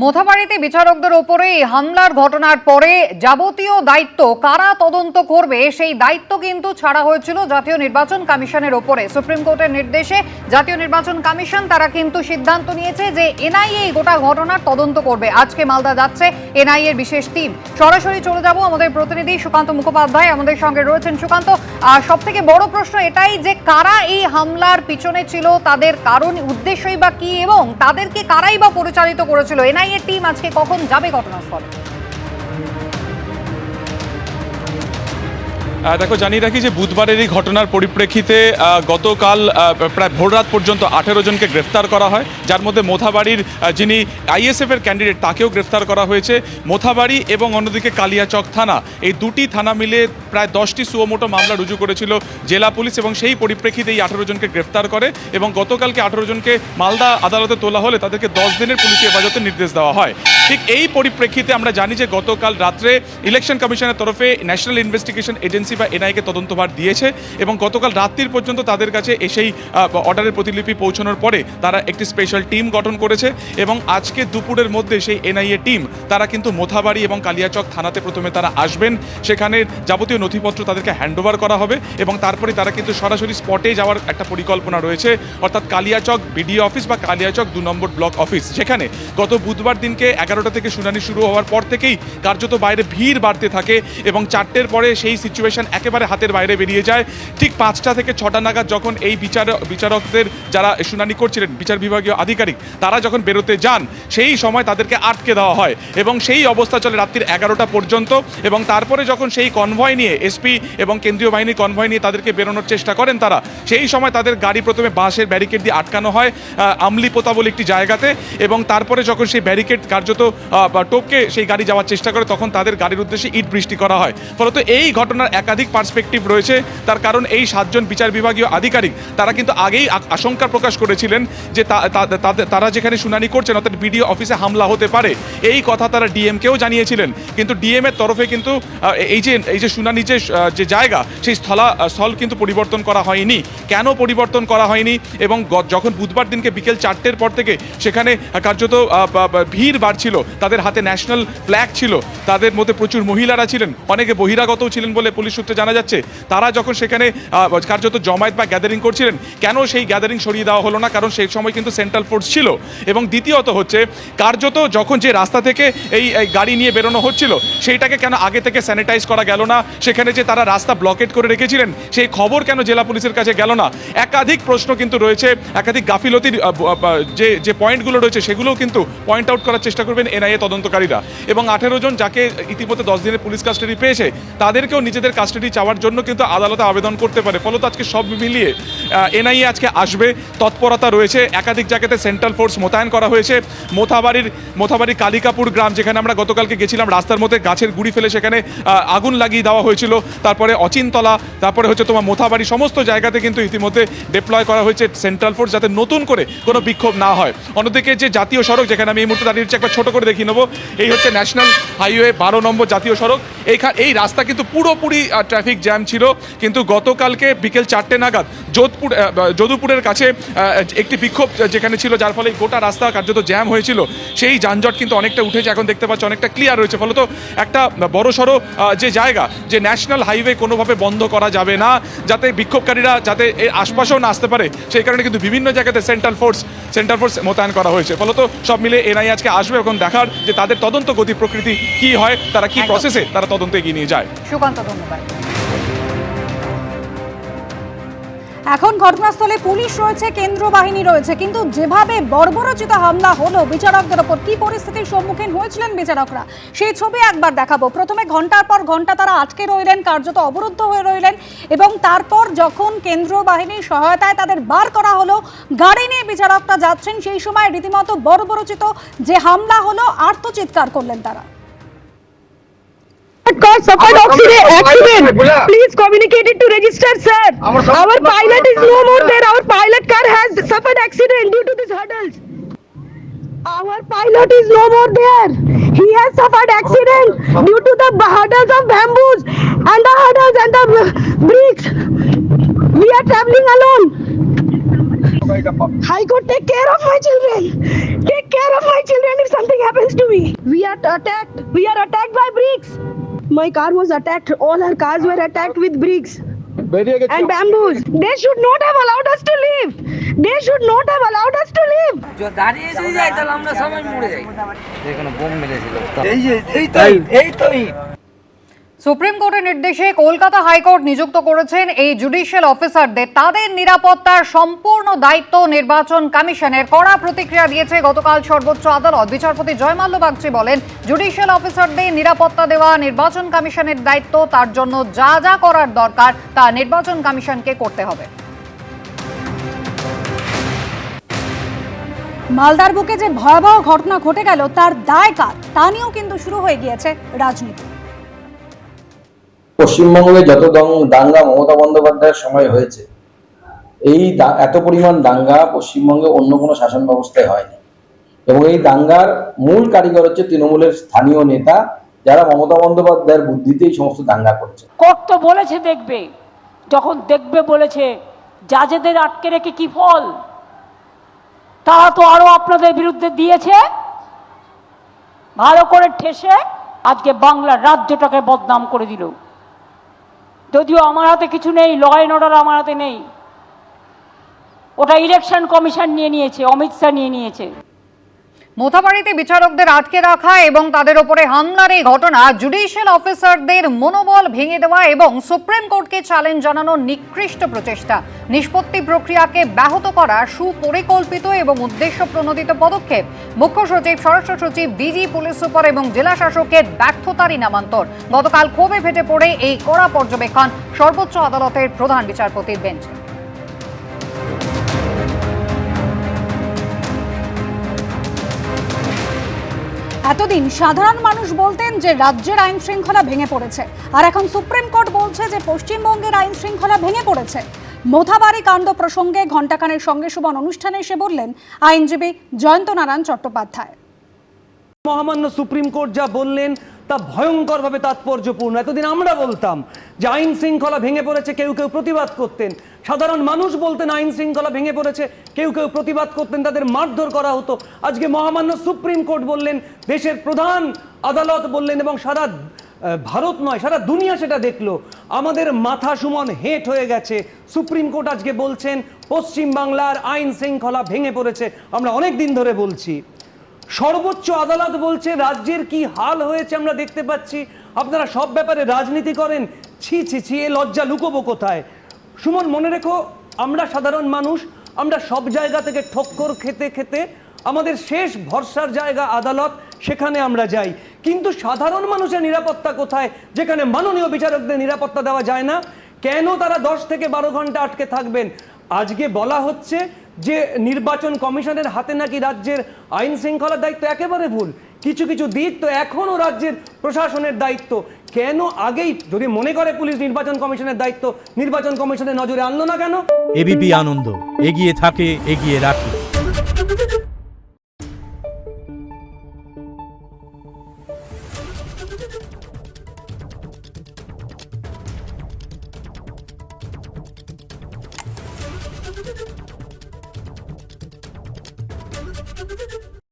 মোথাবাড়িতে বিচারকদের ওপরে হামলার ঘটনার পরে যাবতীয় দায়িত্ব কারা তদন্ত করবে সেই দায়িত্ব কিন্তু ছাড়া হয়েছিল জাতীয় নির্বাচন কমিশনের ওপরে। সুপ্রিম কোর্টের নির্দেশে জাতীয় নির্বাচন কমিশন তারা কিন্তু সিদ্ধান্ত নিয়েছে যে এনআইএ এই গোটা ঘটনার তদন্ত করবে। আজকে মালদা যাচ্ছে এনআইএর বিশেষ টিম। সরাসরি চলে যাব আমাদের প্রতিনিধি সুকান্ত মুখোপাধ্যায় আমাদের সঙ্গে রয়েছেন। সুকান্ত, সব থেকে বড় প্রশ্ন এটাই যে কারা এই হামলার পিছনে ছিল, তাদের কারণ উদ্দেশ্যই বা কি, এবং তাদেরকে কারাই বা পরিচালিত করেছিল? এনআইএ টিম আজকে কখন যাবে ঘটনাস্থলে? দেখো, জানিয়ে রাখি যে বুধবারের এই ঘটনার পরিপ্রেক্ষিতে গতকাল প্রায় ভোররাত পর্যন্ত 18 জনকে গ্রেফতার করা হয়, যার মধ্যে মোথাবাড়ির যিনি আইএসএফ এর ক্যান্ডিডেট তাকেও গ্রেফতার করা হয়েছে। মোথাবাড়ি এবং অন্যদিকে কালিয়াচক থানা, এই দুটি থানা মিলে প্রায় 10টি সুমোটো মামলা রুজু করেছিল জেলা পুলিশ, এবং সেই পরিপ্রেক্ষিতে এই 18 জনকে গ্রেফতার করে এবং গতকালকে 18 জনকে মালদা আদালতে তোলা হলে তাদেরকে 10 দিনের পুলিশি হেফাজতের নির্দেশ দেওয়া হয়। ঠিক এই পরিপ্রেক্ষিতে আমরা জানি যে গতকাল রাত্রে ইলেকশন কমিশনের তরফে ন্যাশনাল ইনভেস্টিগেশন এজেন্সি বা এনআইকে তদন্তভার দিয়েছে এবং গতকাল রাত্রির পর্যন্ত তাদের কাছে সেই অর্ডারের প্রতিলিপি পৌঁছানোর পরে তারা একটি স্পেশাল টিম গঠন করেছে এবং আজকে দুপুরের মধ্যে সেই এনআইএ টিম তারা কিন্তু মোথাবাড়ি এবং কালিয়াচক থানাতে প্রথমে তারা আসবেন, সেখানে যাবতীয় নথিপত্র তাদেরকে হ্যান্ডওভার করা হবে এবং তারপরে তারা কিন্তু সরাসরি স্পটে যাওয়ার একটা পরিকল্পনা রয়েছে, অর্থাৎ কালিয়াচক বিডিও অফিস বা কালিয়াচক 2 নম্বর ব্লক অফিস, যেখানে গত বুধবার দিনকে 11টা থেকে শুনানি শুরু হওয়ার পর থেকেই কার্যত বাইরে ভিড় বাড়তে থাকে এবং 4টের পরে সেই সিচুয়েশন একেবারে হাতের বাইরে বেরিয়ে যায়। ঠিক 5টা থেকে 6টা নাগাদ যখন এই বিচারকদের যারা শুনানি করছিলেন, বিচার বিভাগীয় আধিকারিক, তারা যখন বেরোতে যান সেই সময় তাদেরকে আটকে দেওয়া হয় এবং সেই অবস্থা চলে রাত্রির 11টা পর্যন্ত। এবং তারপরে যখন সেই কনভয় নিয়ে এসপি এবং কেন্দ্রীয় বাহিনীর কনভয় নিয়ে তাদেরকে বেরোনোর চেষ্টা করেন তারা, সেই সময় তাদের গাড়ি প্রথমে বাঁশের ব্যারিকেড দিয়ে আটকানো হয় আমলিপোতা বলে একটি জায়গাতে, এবং তারপরে যখন সেই ব্যারিকেড কার্যত টপকে সেই গাড়ি যাওয়ার চেষ্টা করে তখন তাদের গাড়ির উদ্দেশ্যে ইট বৃষ্টি করা হয়। ফলত এই ঘটনার একাধিক পার্সপেক্টিভ রয়েছে, তার কারণ এই 7 জন বিচার বিভাগীয় আধিকারিক তারা কিন্তু আগেই আশঙ্কা প্রকাশ করেছিলেন যে তারা যেখানে শুনানি করছেন অর্থাৎ বিডিও অফিসে হামলা হতে পারে, এই কথা তারা ডিএমকেও জানিয়েছিলেন, কিন্তু ডিএম এর তরফে কিন্তু এই যে শুনানি যে জায়গা সেই স্থল কিন্তু পরিবর্তন করা হয়নি। কেন পরিবর্তন করা হয়নি? এবং যখন বুধবার দিনকে বিকেল 4টের পর থেকে সেখানে কার্যত ভিড় বাড়ছিল, তাদের হাতে ন্যাশনাল ফ্ল্যাগ ছিল, তাদের মধ্যে প্রচুর মহিলারা ছিলেন, অনেকে বহিরাগতও ছিলেন বলে পুলিশ সূত্রে জানা যাচ্ছে, তারা যখন সেখানে কার্যত জমায়েত বা গ্যাদারিং করছিলেন, কেন সেই গ্যাদারিং সরিয়ে দেওয়া হলো না? কারণ সেই সময় কিন্তু সেন্ট্রাল ফোর্স ছিল। এবং দ্বিতীয়ত হচ্ছে কার্যত যখন যে রাস্তা থেকে এই গাড়ি নিয়ে বেরোনো হচ্ছিল সেইটাকে কেন আগে থেকে স্যানিটাইজ করা গেল না? সেখানে যে তারা রাস্তা ব্লকেট করে রেখেছিলেন সেই খবর কেন জেলা পুলিশের কাছে গেল না? একাধিক প্রশ্ন কিন্তু রয়েছে, একাধিক গাফিলতির যে পয়েন্টগুলো রয়েছে সেগুলোও কিন্তু পয়েন্ট আউট করার চেষ্টা করবেন এনআইএ তদন্তকারীরা। এবং 18 জন যাকে ইতিমধ্যে 10 দিনের পুলিশ কাস্টাডি পেয়েছে তাদেরকেও নিজেদের কাস্টাডি চাওয়ার জন্য কিন্তু আদালতে আবেদন করতে পারে। ফলত আজকে সব মিলিয়ে এনআইএ আজকে আসবে, তৎপরতা রয়েছে, একাধিক জায়গাতে সেন্ট্রাল ফোর্স মোতায়েন করা হয়েছে। মোথাবাড়ির কালিকাপুর গ্রাম, যেখানে আমরা গতকালকে গেছিলাম, রাস্তার মধ্যে গাছের গুড়ি ফেলে সেখানে আগুন লাগিয়ে দেওয়া হয়েছিল, তারপরে অচিনতলা, তারপরে হচ্ছে তোমার মোথাবাড়ি, সমস্ত জায়গাতে কিন্তু ইতিমধ্যে ডিপ্লয় করা হয়েছে সেন্ট্রাল ফোর্স, যাতে নতুন করে কোনো বিক্ষোভ না হয়। অন্যদিকে যে জাতীয় সড়ক, যেখানে আমি এই মুহূর্তে দাঁড়িয়ে একবার ছোট করে দেখিয়ে নেবো, এই হচ্ছে ন্যাশনাল হাইওয়ে 12 নম্বর জাতীয় সড়ক। এই রাস্তা কিন্তু পুরোপুরি ট্রাফিক জ্যাম ছিল, কিন্তু গতকালকে বিকেল 4টে নাগাদ যদুপুরের কাছে একটি বিক্ষোভ যেখানে ছিল, যার ফলে গোটা রাস্তা কার্যত জ্যাম হয়েছিল, সেই যানজট কিন্তু অনেকটা উঠেছে, এখন দেখতে পাচ্ছি অনেকটা ক্লিয়ার রয়েছে। ফলত একটা বড়সড় যে জায়গা, যে ন্যাশনাল হাইওয়ে কোনোভাবে বন্ধ করা যাবে না, যাতে বিক্ষোভকারীরা যাতে এর আশপাশেও না আসতে পারে, সেই কারণে কিন্তু বিভিন্ন জায়গাতে সেন্ট্রাল ফোর্স মোতায়েন করা হয়েছে। ফলত সব মিলে এনআইএ আজকে আসবে এবং দেখার যে তাদের তদন্ত গতি প্রকৃতি কি হয়, তারা কি প্রসেসে তারা তদন্ত এগিয়ে নিয়ে যায়। সুকান্ত, ধন্যবাদ। এখন ঘটনাস্থলে পুলিশ রয়েছে, কেন্দ্র বাহিনী রয়েছে, কিন্তু যেভাবে বর্বরচিত হামলা হলো বিচারকদের ওপর, কি পরিস্থিতির সম্মুখীন হয়েছিলেন বিচারকরা সেই ছবি একবার দেখাবো। প্রথমে ঘন্টার পর ঘন্টা তারা আটকে রইলেন, কার্যত অবরুদ্ধ হয়ে রইলেন, এবং তারপর যখন কেন্দ্র বাহিনীর সহায়তায় তাদের বার করা হলো, গাড়ি নিয়ে বিচারকরা যাচ্ছেন, সেই সময় রীতিমতো বর্বরচিত যে হামলা হলো আর্তচিৎকার করলেন তারা। Suffered accident. Please communicate it to register, sir. Our pilot is no more there. Our pilot car has suffered accident due to these hurdles. Our pilot is no more there. He has suffered accident due to the hurdles of bamboos and the hurdles and the bricks. We are traveling alone. High Court, take care of my children. Take care of my children if something happens to me. We are attacked. We are attacked by bricks. My car was attacked. All our cars were attacked with bricks and bamboos. They should not have allowed us to live. They should not have allowed us to live. যদি দাঁড়িয়ে যদি যাই তাহলে আমরা সবাই মরে যাই। যেখানে বোম মেরেছিল এই তো সুপ্রিম কোর্টের নির্দেশে কলকাতা হাইকোর্ট নিযুক্ত করেছেন এই জুডিশিয়াল অফিসারদের। তাদের নিরাপত্তার সম্পূর্ণ দায়িত্ব নির্বাচন কমিশনের। কড়া প্রতিক্রিয়া দিয়েছে গতকাল সর্বোচ্চ আদালত। বিচারপতি জয়মাল্য বাগচি বলেন, জুডিশিয়াল অফিসারদের নিরাপত্তা দেওয়া নির্বাচন কমিশনের দায়িত্ব। তার জন্য যা যা করার দরকার তা নির্বাচন কমিশনকে করতে হবে। মালদার বুকে যে ভয়াবহ ঘটনা ঘটে গেল তার দায় কার তা নিয়েও কিন্তু শুরু হয়ে গিয়েছে রাজনীতি। পশ্চিমবঙ্গে যত দাঙ্গা মমতা বন্দ্যোপাধ্যায়ের সময় হয়েছে, এই এত পরিমাণ দাঙ্গা পশ্চিমবঙ্গে অন্য কোনো শাসন ব্যবস্থায় হয়নি। এবং এই দাঙ্গার মূল কারিগর হচ্ছে তৃণমূলের স্থানীয় নেতা, যারা মমতা বন্দ্যোপাধ্যায়ের বুদ্ধিতে এই সমস্ত দাঙ্গা করছে। কোর্ট তো বলেছে দেখবে, যখন দেখবে বলেছে, জাজেদের আটকে রেখে কি ফল? তারা তো আরো আপনাদের বিরুদ্ধে দিয়েছে, ভালো করে ঠেসে আজকে বাংলার রাজ্যটাকে বদনাম করে দিল। যদিও আমার হাতে কিছু নেই, ল অ্যান্ড অর্ডার আমার হাতে নেই, ওটা ইলেকশন কমিশন নিয়ে নিয়েছে, অমিত শাহ নিয়ে নিয়েছে। মোথাবাড়িতে বিচারকদের আটকে রাখা এবং তাদের উপরে হামলার এই ঘটনা জুডিশিয়াল অফিসারদের মনোবল ভেঙে দেওয়া এবং সুপ্রিম কোর্টকে চ্যালেঞ্জ জানানোর নিকৃষ্ট প্রচেষ্টা। নিষ্পত্তি প্রক্রিয়াকে ব্যাহত করা সুপরিকল্পিত এবং উদ্দেশ্য প্রণোদিত পদক্ষেপ। মুখ্য সচিব, স্বরাষ্ট্র সচিব, ডিজি, পুলিশ সুপার এবং জেলা শাসকের ব্যর্থতারই নামান্তর। গতকাল ক্ষোভে ফেটে পড়ে এই কড়া পর্যবেক্ষণ সর্বোচ্চ আদালতের প্রধান বিচারপতির বেঞ্চে। এতদিন সাধারণ মানুষ বলতেন যে রাজ্যের আইন শৃঙ্খলা ভেঙে পড়েছে, আর এখন সুপ্রিম কোর্ট বলছে যে পশ্চিমবঙ্গের আইন শৃঙ্খলা ভেঙে পড়েছে। মোথাবাড়ি কাণ্ড প্রসঙ্গে ঘণ্টাখানের সঙ্গে সুমন অনুষ্ঠানে এসে বললেন আইনজীবী জয়ন্ত নারায়ণ চট্টোপাধ্যায়। মহামান্য সুপ্রিম কোর্ট যা বললেন তা ভয়ঙ্করভাবে তাৎপর্যপূর্ণ। এতদিন আমরা বলতাম যে আইন শৃঙ্খলা ভেঙে পড়েছে, কেউ কেউ প্রতিবাদ করতেন, সাধারণ মানুষ বলতেন আইন শৃঙ্খলা ভেঙে পড়েছে, কেউ কেউ প্রতিবাদ করতেন, তাদের মারধর করা হতো। আজকে মহামান্য সুপ্রিম কোর্ট বললেন, দেশের প্রধান আদালত বললেন, এবং সারা ভারত নয় সারা দুনিয়া সেটা দেখলো। আমাদের মাথা সুমন হেঁট হয়ে গেছে। সুপ্রিম কোর্ট আজকে বলছেন পশ্চিমবাংলার আইন শৃঙ্খলা ভেঙে পড়েছে। আমরা অনেক দিন ধরে বলছি। সর্বোচ্চ আদালত বলছে রাজ্যের কি হাল হয়েছে আমরা দেখতে পাচ্ছি। আপনারা সব ব্যাপারে রাজনীতি করেন, ছি ছি ছি, এ লজ্জা লুকোবো কোথায়? সুমন, মনে রেখো, আমরা সাধারণ মানুষ, আমরা সব জায়গা থেকে ঠক্কর খেতে খেতে আমাদের শেষ ভরসার জায়গা আদালত, সেখানে আমরা যাই। কিন্তু সাধারণ মানুষের নিরাপত্তা কোথায়, যেখানে মাননীয় বিচারকদের নিরাপত্তা দেওয়া যায় না? কেন তারা 10 থেকে 12 ঘন্টা আটকে থাকবেন? আজকে বলা হচ্ছে যে নির্বাচন কমিশনের হাতে নাকি রাজ্যের আইন শৃঙ্খলার দায়িত্ব। একেবারে ভুল। কিছু কিছু দিক তো এখনও রাজ্যের প্রশাসনের দায়িত্ব। কেন আগেই যদি মনে করে পুলিশ নির্বাচন কমিশনের দায়িত্ব, নির্বাচন কমিশনের নজরে আনলো না কেন? এবিপি আনন্দ, এগিয়ে থাকে, এগিয়ে রাখে। Thank you.